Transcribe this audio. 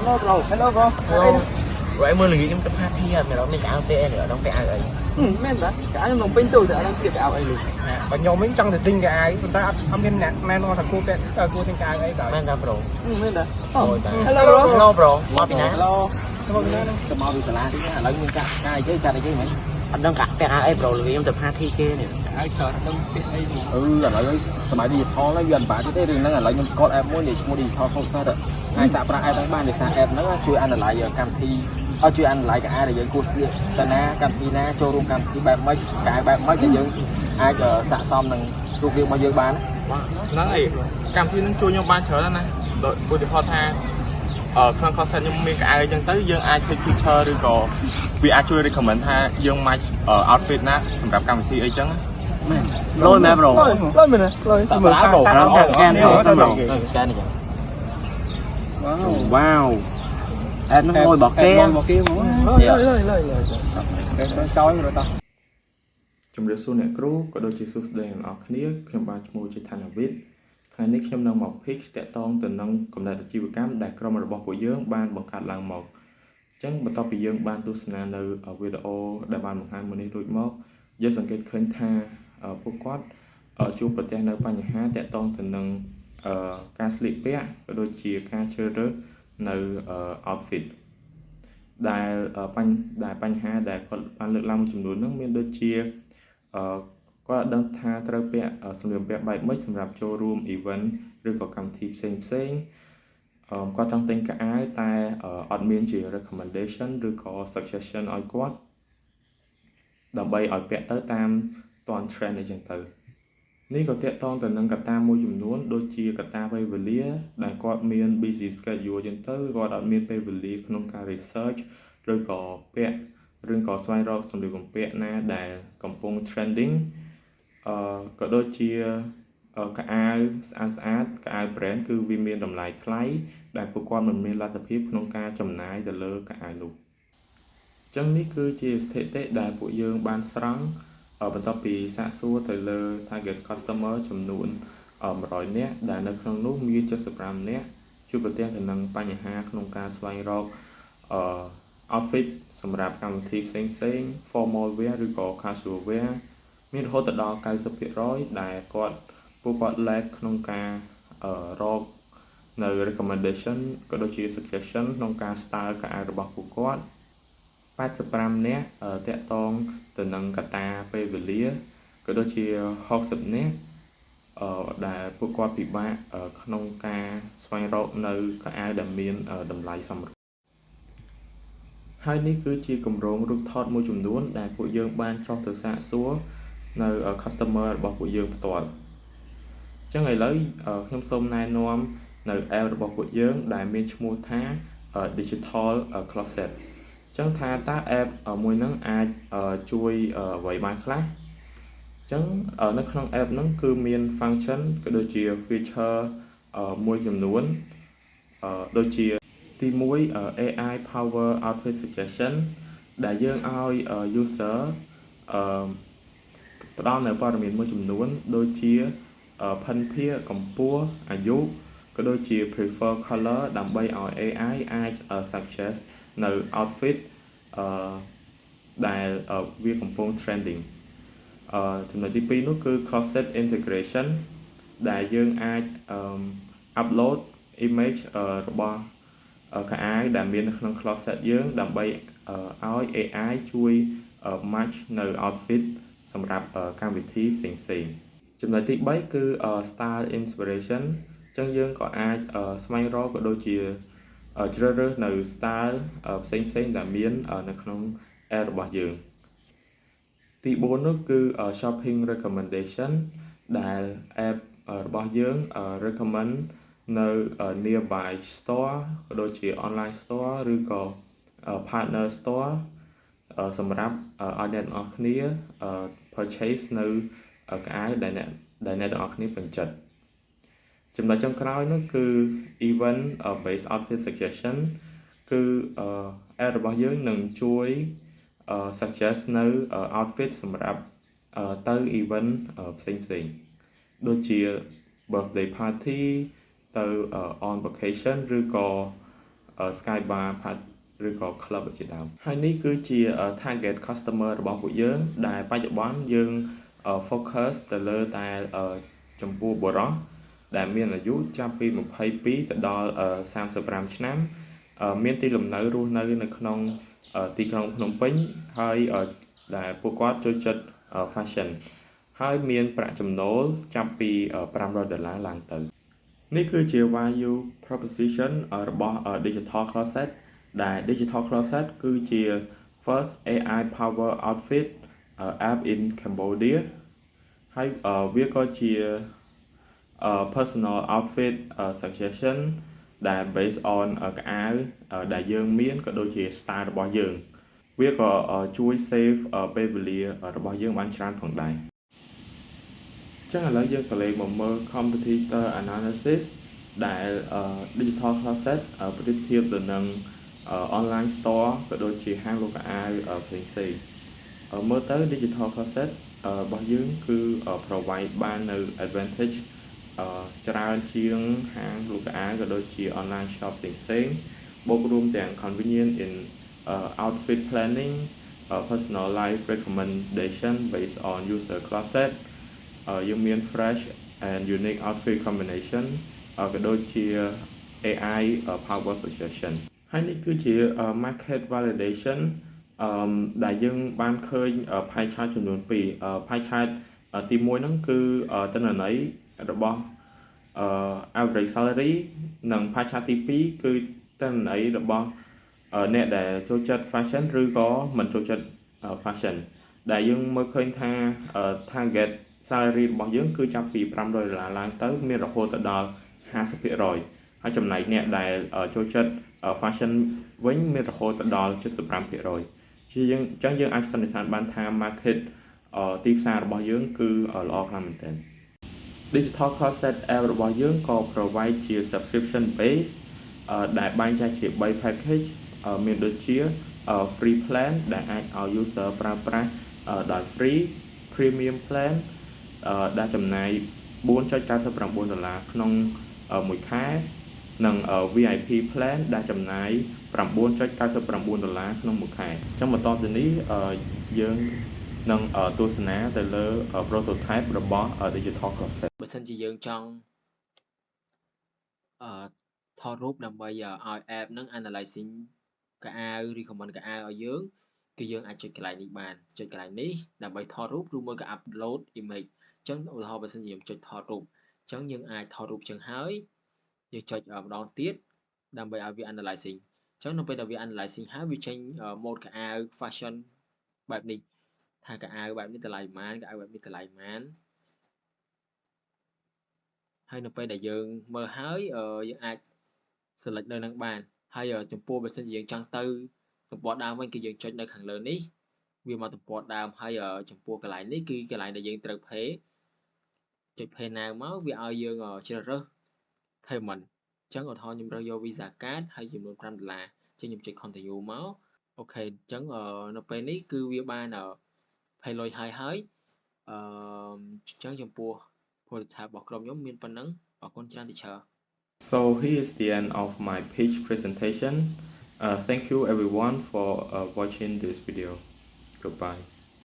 Hello bro, hello bro. Hello. Rồi em mơ lười em tập hát thi mày đó mình áo tê nữa đóng cái áo ấy. Men đó. Cả nó pin tu thì đang cái áo ấy luôn. Và nhóm mình trong thì tinh cái ai, chúng ta âm bên nè, men nó thằng cô tên, cô tên cái ấy rồi. Men đó bro. Men đó. Hello bro. Hello bro. Mau đi nè. Hello. Tao mau đi tala đi nha. Lấy mình cái chứ mày. Anh đang cắt cái áo ấy bro lười em tập hát thi kia nè. Ai sợ đông cái ấy là lạiสมัยดิจิทัลแล้วยันป่าที่ได้เรื่องนั้นอะไรยังกดแอปม้วนดิม้วนดิจิทัลเข้าซะเถอะไอ้สาปราไอ้ทั้งบ้านดิสาแอปนั้นช่วยอันอะไรการทีช่วยอันอะไรกับไอ้เดี๋ยวกูเสียแต่นะการทีนะโชว์รวมการทีแบบไม่กายแบบไม่จะยังไอ้จะสะสมหนึ่งรูปเรียงมาเยอะบ้าน ហ្នឹងអីកម្មវិធីនឹងជួយខ្ញុំបានច្រើនណាស់ដោយឧទាហរណ៍ថាក្នុង concept ខ្ញុំមានកៅអីចឹងទៅយើងអាច take picture ឬក៏វាអាចជួយ recommend ថាយើង match outfit ណាសម្រាប់កម្មវិធីអីចឹង Lôi mẹ bro. Lôi mình nè, lôi. Sắp lá bro. Scan bro. Scan này. Wow. Em nó ngồi bỏ kia. Chói rồi ta. ជំរាបសួរអ្នកគ្រូក៏ដូចជាសួស្តីអ្នកនរគ្នាខ្ញុំបាទឈ្មោះជាឋានវិទ្យាថ្ងៃនេះខ្ញុំនឹងមក pitch តាក់ទងទៅនឹងកំណែអាជីវកម្មដែលក្រុមរបស់ពួកយើងបានបង្កើតឡើងមកអញ្ចឹងបន្ទាប់ពីយើងបានទស្សនានៅវីដេអូដែលបានបង្ហាញមុននេះរួចមកយើងសង្កេតឃើញថាពួកគាត់ជួបប្រទះនៅបញ្ហាតាក់ទងទៅនឹងការស្លៀកពាក់ក៏ដូចជាការជ្រើសរើសនៅ outfit ដែលបញ្ហាដែលគាត់បានលើកឡើងចំនួនហ្នឹងមានដូចជាគាត់ដឹងថាត្រូវពាក់សម្លៀកបំពាក់បែបម៉េចសម្រាប់ចូលរួម event ឬក៏កម្មវិធីផ្សេងគាត់ចង់ទិញកៅអៅតែអត់មានជា recommendation ឬក៏ suggestion ឲ្យគាត់ដើម្បីឲ្យពាក់ទៅតាមតាន់ trend អីចឹងទៅនេះក៏ទាក់ទងទៅនឹងកត្តាមួយចំនួនដូចជាកត្តាពេលវេលាដែលគាត់មាន busy schedule ចឹងទៅគាត់អត់មានពេលវេលាក្នុងការ research ឬក៏ពាក់ឬក៏ស្វែងរកសម្លៀកបំពាក់ណាដែលកំពុង trending ក៏ដូចជាកៅអៅស្អាតកៅអៅ brand គឺវាមានតម្លៃថ្លៃដែលពួកគាត់មិនមានលទ្ធភាពក្នុងការចំណាយទៅលើកៅអៅនោះអញ្ចឹងនេះគឺជាស្ថិតិដែលពួកយើងបានស្រង់បន្ទាប់ពីសាកសួរទៅលើ target customer ចំនួន100នាក់ដែលនៅក្នុងនោះមាន75នាក់ជួបប្រទះទៅនឹងបញ្ហាក្នុងការស្វែងរកoutfit សម្រាប់កម្មវិធីផ្សេង formal wear ឬក៏ casual wear មានរហូតដល់ 90% ដែលពួកគាត់ lack ក្នុងការរកនៅ recommendation ក៏ដូចជា suggestion ក្នុងការ style កៅអៅរបស់ពួកគាត់85នាក់តាក់ទងទៅនឹងកត្តាពេលវេលាក៏ដូចជា60នាក់ដែលពួកគាត់ពិបាកក្នុងការស្វែងរកនៅកៅអៅដែលមានតម្លៃសមរម្យហើយនេះគឺជាគម្រោងរូបថតមួយចំនួនដែលពួកយើងបានចុះទៅសាកសួរនៅ customer របស់ពួកយើងផ្ទាល់អញ្ចឹងឥឡូវខ្ញុំសូមណែនាំនៅ app របស់ពួកយើងដែលមានឈ្មោះថា Digital Closet អញ្ចឹងថាតើ app មួយហ្នឹងអាចជួយអ្វីបានខ្លះអញ្ចឹងនៅក្នុង app ហ្នឹងគឺមាន function ក៏ដូចជា feature មួយចំនួនដូចជាទី1 AI power outfit suggestion ដែលយើងឲ្យ user ផ្ដល់នូវព័ត៌មានមួយចំនួនដូចជាផិនភាគកម្ពស់អាយុក៏ដូចជា prefer color ដើម្បីឲ្យ AI អាច suggest នៅ outfit ដែលវាកំពុង trending ចំណុចទី2នោះគឺ closet integration ដែលយើងអាច upload image របស់កៅអៅដែលមាននៅក្នុង closet យើងដើម្បីឲ្យ AI ជួយ match នៅ outfit សម្រាប់កម្មវិធីផ្សេងចំណុចទី3គឺ style inspiration អញ្ចឹងយើងក៏អាចស្វែងរកក៏ដូចជាជ្រើសរើសនៅ style ផ្សេងដែលមាននៅក្នុង app របស់យើងទី4នោះគឺ shopping recommendation ដែល app របស់យើង recommend នៅ nearby store ក៏ដូចជា online store ឬក៏ partner store សម្រាប់ឲ្យអ្នកទាំងអស់គ្នា purchase នៅកៅអៅដែលអ្នកទាំងអស់គ្នាពេញចិត្តចំណុចចុងក្រោយនោះគឺ event based outfit suggestion គឺ app របស់យើងនឹងជួយ suggest នៅ outfit សម្រាប់ទៅ event ផ្សេងដូចជា birthday party ទៅ on vacation ឬក៏ Skybar Pad ឬក៏ Club ជាដើមហើយនេះគឺជា target customer របស់ពួកយើងដែលបច្ចុប្បន្នយើង focus ទៅលើតែចំពោះបុរសដែលមានអាយុចាប់ពី22ទៅដល់35ឆ្នាំមានទីលំនៅរស់នៅនៅក្នុងទីក្រុងភ្នំពេញហើយដែលពួកគាត់ចូលចិត្ត fashion ហើយមានប្រាក់ចំណូលចាប់ពី$500ឡើងទៅនេះគឺជា value proposition របស់ Digital Closet ដែល Digital Closet គឺជា first AI power outfit app in Cambodia ហើយវាក៏ជា personal outfit suggestion ដែល based on កៅអៅដែលយើងមានក៏ដូចជា style របស់យើងវាក៏ជួយ save ពេលវេលារបស់យើងបានច្រើនផងដែរចឹងឥឡូវយើងក៏លេខមកមើល competitor analysis ដែល Digital Closet ប្រៀបធៀបទៅនឹង online store ក៏ដូចជាហាងលក់កៅអៅផ្សេងៗមើលទៅ Digital Closet របស់យើងគឺ provide បាននៅ advantage ច្រើនជាងហាងលក់កៅអៅក៏ដូចជា online shop ផ្សេងៗបូករួមទាំង convenient in outfit planning personalized recommendation based on user closet យើងមាន fresh and unique outfit combination ក៏ដូចជា AI power suggestion ហើយនេះគឺជា market validation ដែលយើងបានឃើញ pie chart ចំនួន2 pie chart ទី1ហ្នឹងគឺទិន្នន័យរបស់average salary និង pie chart ទី2គឺទិន្នន័យរបស់អ្នកដែលចូលចិត្ត fashion ឬក៏មិនចូលចិត្ត fashion ដែលយើងមើលឃើញថា target salary របស់យើងគឺចាប់ពី$500ឡើងទៅមានរហូតដល់ 50% ហើយចំណែកអ្នកដែលចូលចិត្ត fashion វិញមានរហូតដល់ 75% ជាយើងអញ្ចឹងយើងអាចសន្និដ្ឋានបានថា market ទីផ្សាររបស់យើងគឺល្អខ្លាំងមែនទែន Digital Closet app របស់យើងក៏ provide ជា subscription base ដែលបែងចែកជា3 package មានដូចជា free plan ដែលអាចឲ្យ user ប្រើប្រាស់ដោយ free premium plan ដែលចំណាយ$4.99ក្នុងមួយខែនិង VIP plan ដែលចំណាយ$9.99ក្នុងមួយខែអញ្ចឹងបន្តទៅនេះយើងនឹងទស្សនាទៅលើ prototype របស់ Digital Closet បើសិនជាយើងចង់ថតរូបដើម្បីឲ្យ app ហ្នឹង analyzing កៅអៅ recommend កៅអៅឲ្យយើងគឺយើងអាចចុចកន្លែងនេះបានចុចកន្លែងនេះដើម្បីថតរូបឬមួយក៏ upload image អញ្ចឹងឧទាហរណ៍បើសិនជាយើងចុចថតរូបអញ្ចឹងយើងអាចថតរូបចឹងហើយយើងចុចម្ដងទៀតដើម្បីឲ្យវា analyzing អញ្ចឹងនៅពេលដែលវា analyzing ហើយវាចេញ mode កៅអៅ fashion បែបនេះថាកៅអៅបែបនេះតម្លៃប៉ុន្មានកៅអៅបែបនេះតម្លៃប៉ុន្មានហើយនៅពេលដែលយើងមើលហើយយើងអាច select នៅនឹងបានហើយចំពោះបើសិនជាយើងចង់ទៅទំព័រដើមវិញគឺយើងចុចនៅខាងលើនេះវាមកទំព័រដើមហើយចំពោះកន្លែងនេះគឺកន្លែងដែលយើងត្រូវ pay ចុច pay now មកវាឲ្យយើងជ្រើសរើស payment អញ្ចឹងឧទាហរណ៍ខ្ញុំរើសយក Visa card ហើយចំនួន$5អញ្ចឹងខ្ញុំចុច continue មកអូខេអញ្ចឹងនៅពេលនេះគឺវាបាន pay លុយហើយអញ្ចឹងចំពោះ prototype របស់ក្រុមខ្ញុំមានប៉ុណ្ណឹងអរគុណច្រើនទីច្រើន So here is the end of my pitch presentation. Thank you everyone for watching this video. Goodbye.